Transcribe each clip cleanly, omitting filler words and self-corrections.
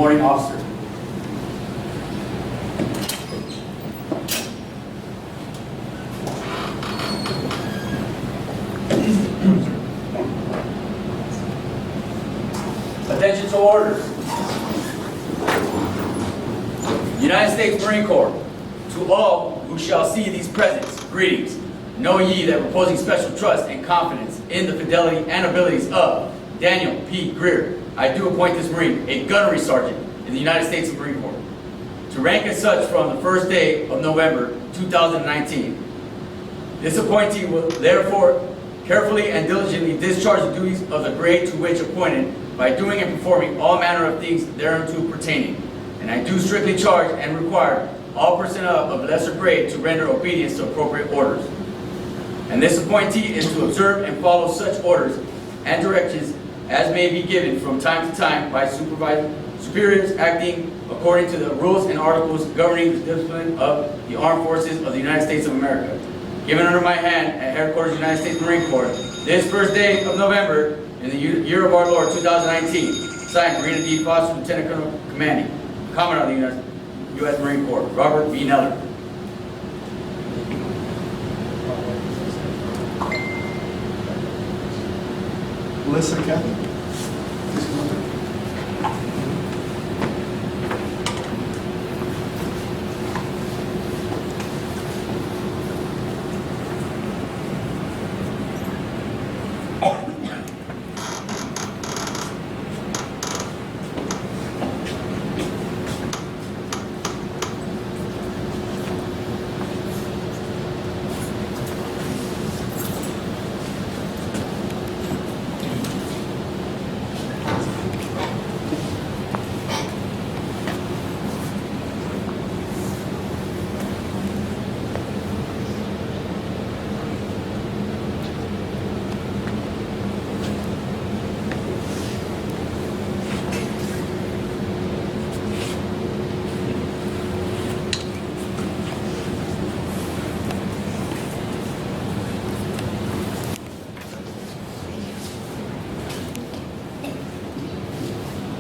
promoting officer. Attention to orders. United States Marine Corps, to all who shall see these presents, greetings. Know ye that reposing special trust and confidence in the fidelity and abilities of Daniel P. Greer, I do appoint this Marine a gunnery sergeant in the United States Marine Corps, to rank as such from the first day of November 2019. This appointee will therefore carefully and diligently discharge the duties of the grade to which appointed by doing and performing all manner of things thereunto pertaining. And I do strictly charge and require all personnel of lesser grade to render obedience to appropriate orders. And this appointee is to observe and follow such orders and directions as may be given from time to time by superiors acting according to the rules and articles governing the discipline of the Armed Forces of the United States of America. Given under my hand at Headquarters United States Marine Corps, this first day of November in the year of our Lord 2019, signed Marina D. Foster, Lieutenant Colonel Commanding, Commandant of the U.S. Marine Corps, Robert B. Neller. Melissa, Kathy.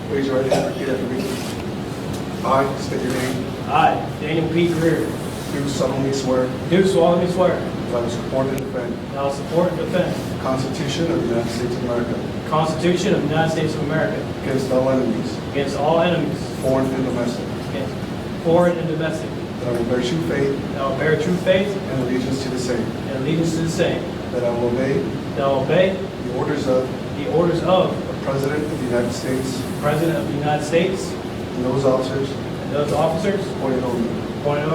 Raise your right hand, repeat after me. I state your name. I, Daniel P. Greer, Do solemnly swear do solemnly swear that I will support and defend that I will support and defend the Constitution of the United States of America the Constitution of the United States of America against all enemies, against all enemies, foreign and domestic. against foreign and domestic, That I will bear true faith that I will bear true faith and allegiance to the same. and allegiance to the same, That I will obey that I will obey the orders of the orders of the President of the United States the President of the United States and those officers and those officers appointed according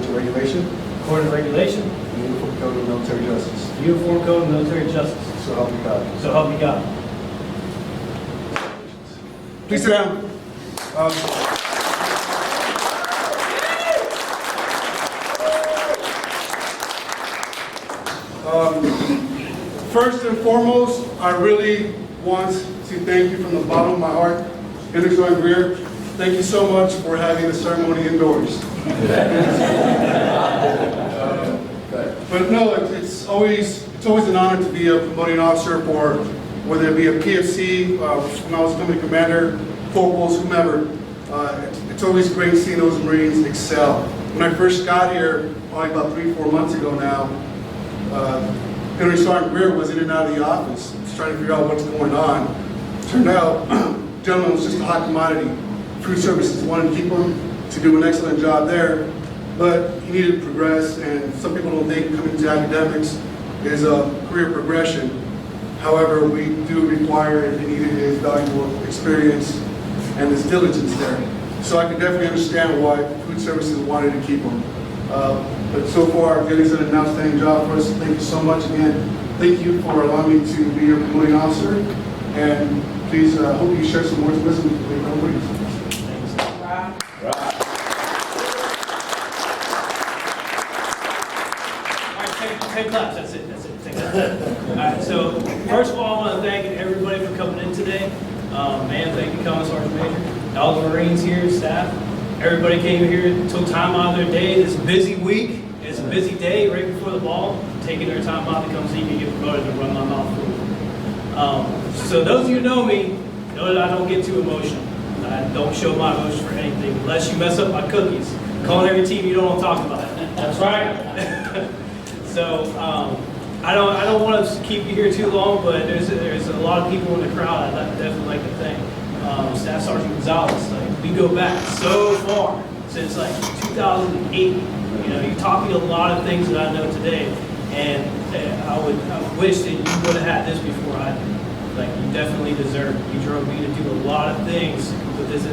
to regulation according to regulation, and the Uniform Code of Military Justice. the Uniform Code of Military Justice. So help me God. So help me God. Please sit down. First and foremost, I really want to thank you from the bottom of my heart, Sergeant Greer. Thank you so much for having the ceremony indoors. But no, it's always an honor to be a promoting officer for whether it be a PFC, when I was company commander, corporals, whomever. It's always great seeing those Marines excel. When I first got here, probably about 3-4 months ago now, Sergeant Greer was in and out of the office, just trying to figure out what's going on. Turned out, gentleman was just a hot commodity. Food Services wanted to keep him to do an excellent job there, but he needed to progress, and some people don't think coming to academics is a career progression. However, we do require and needed his valuable experience and his diligence there. So I can definitely understand why Food Services wanted to keep him. But so far, Gunny's done an outstanding job for us. Thank you so much again. Thank you for allowing me to be your promoting officer. And please, hope you share some words of wisdom with the companies. All right, take claps. That's it. Take claps. All right. So first of all, I want to thank everybody for coming in today. Man, thank you, Common Sergeant Major, all the Marines here, staff. Everybody came here, took time out of their day. This busy week, it's a busy day right before the ball, taking their time out to come see me get promoted and run my mouth full. So those of you who know me know that I don't get too emotional. I don't show my emotions for anything unless you mess up my cookies. Calling every team you don't want to talk about. That's right. So I don't want to keep you here too long, but there's a lot of people in the crowd I'd definitely like to thank. Staff Sergeant Gonzalez, like we go back so far since like 2008. You know, you taught me a lot of things that I know today, and I wish that you would have had this before I did. Like, you definitely deserve it. You drove me to do a lot of things with this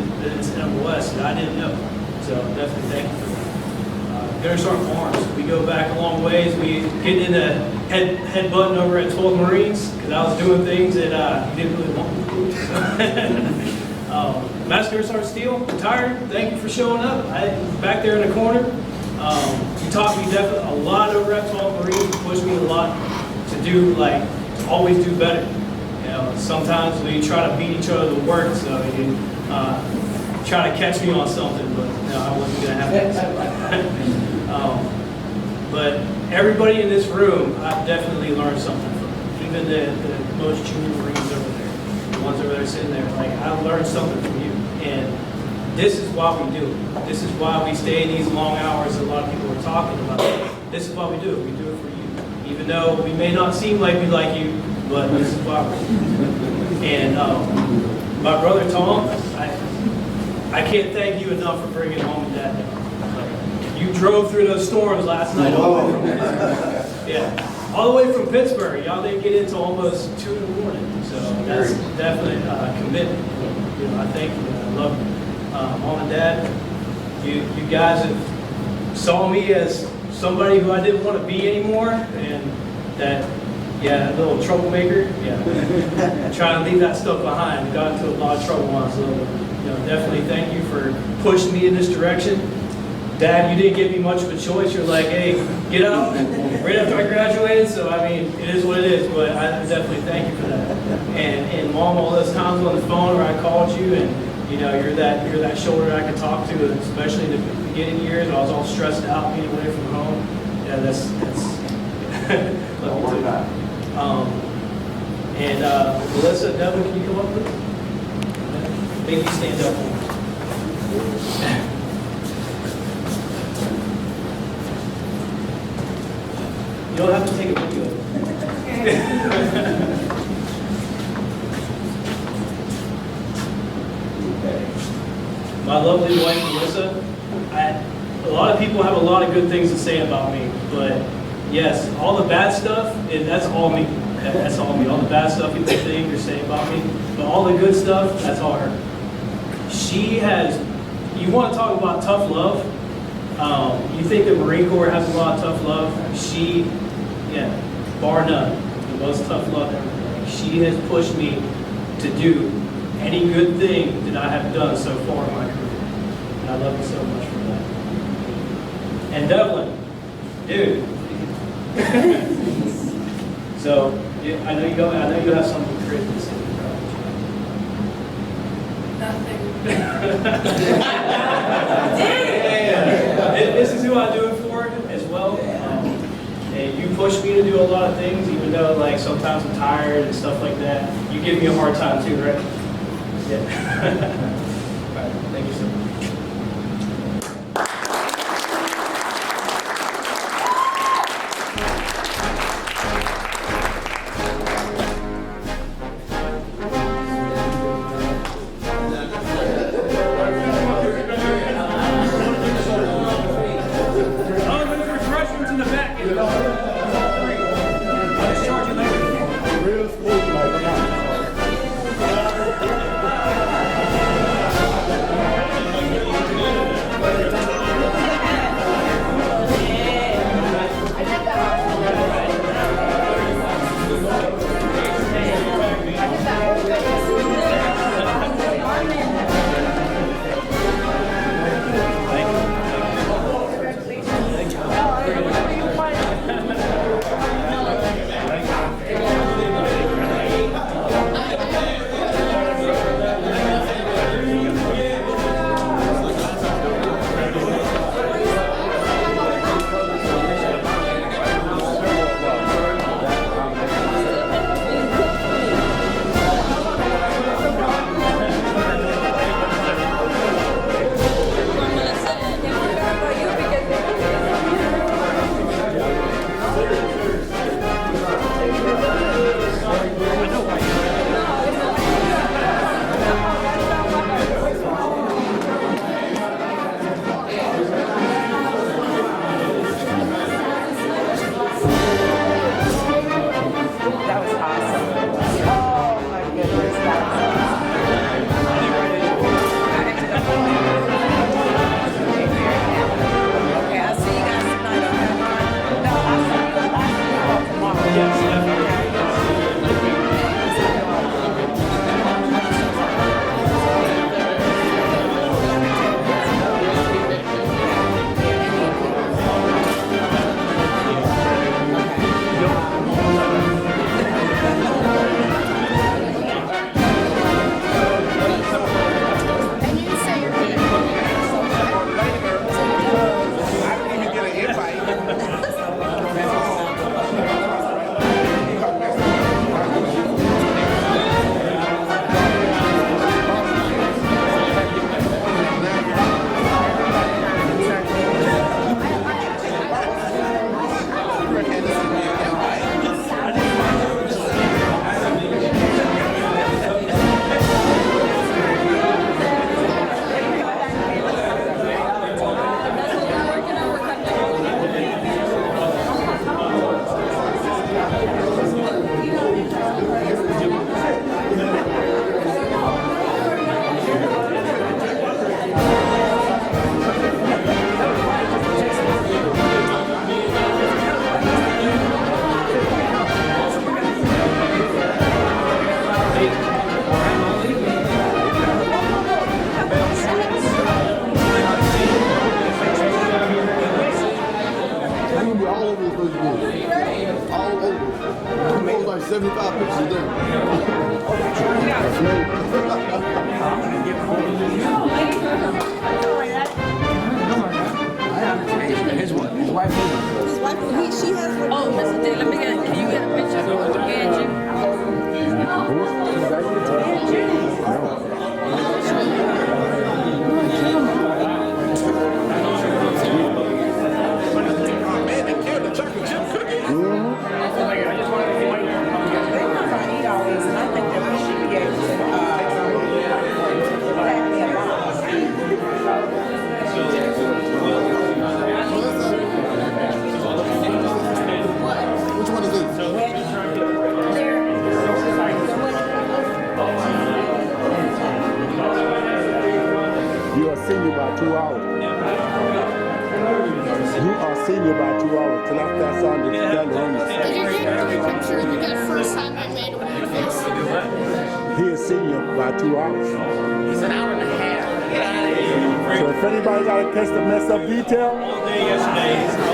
MOS that I didn't know. So definitely thank you for that. Gunner Sergeant Barnes, we go back a long ways. We get in the head button over at 12 Marines because I was doing things that you didn't really want me to do. Master Sergeant Steele, retired. Thank you for showing up. Back there in the corner. You taught me definitely a lot over at 12 Marines. You pushed me a lot to do, like, to always do better. You know, sometimes we try to beat each other to work, so you try to catch me on something, but no, I wasn't going to have that. But everybody in this room, I've definitely learned something from. Even the most junior Marines over there, the ones over there sitting there, like, I've learned something from you. And this is why we do it. This is why we stay in these long hours that a lot of people are talking about. This is why we do it. We do it for you. Even though we may not seem like we like you, but this is why we do it. And my brother Tom, I can't thank you enough for bringing mom and dad down. You drove through those storms last night all the way from Pittsburgh. Yeah, all the way from Pittsburgh. Y'all didn't get into almost 2 in the morning. So that's definitely a commitment. You know, I thank you. I love you. Mom and dad, you guys have saw me as somebody who I didn't want to be anymore, and that, yeah, a little troublemaker. Yeah, trying to leave that stuff behind. Got into a lot of trouble when I was little. You know, definitely thank you for pushing me in this direction. Dad, you didn't give me much of a choice. You're like, hey, get out right after I graduated. So, I mean, it is what it is, but I definitely thank you for that. And Mom, all those times on the phone where I called you, and you know, you're that shoulder I could talk to, especially in the beginning years. I was all stressed out being away from home. Yeah, that's love you too. And Melissa, Devin, can you come up with? Maybe stand up. You don't have to take a video. My lovely wife, Melissa, a lot of people have a lot of good things to say about me, but yes, all the bad stuff, that's all me. That's all me. All the bad stuff people think or say about me, but all the good stuff, that's all her. She has, you want to talk about tough love? You think the Marine Corps has a lot of tough love? She, yeah, bar none, the most tough love ever. She has pushed me to do any good thing that I have done so far in my career. And I love you so much for that. And Devlin, dude. So, yeah, I know you have something crazy to say. Nothing. This is who I do it for as well. And you push me to do a lot of things, even though like sometimes I'm tired and stuff like that. You give me a hard time too, right? Yeah. All right. Thank you so much. 75 pictures a day. His one. His wife. His wife, she has one. Oh, Mr. D, let me get, can you get a picture of Angie? Eat all these, and I think that we should be able to, pack me a box. Which one is this? You are senior by 2 hours. You are senior by 2 hours. Can I pass on the galleries? Did you get the picture of the first time I made a weird face? He is senior by 2 hours. It's an hour and a half. Get out of here. So if anybody got to catch the mess up detail, All day yesterday,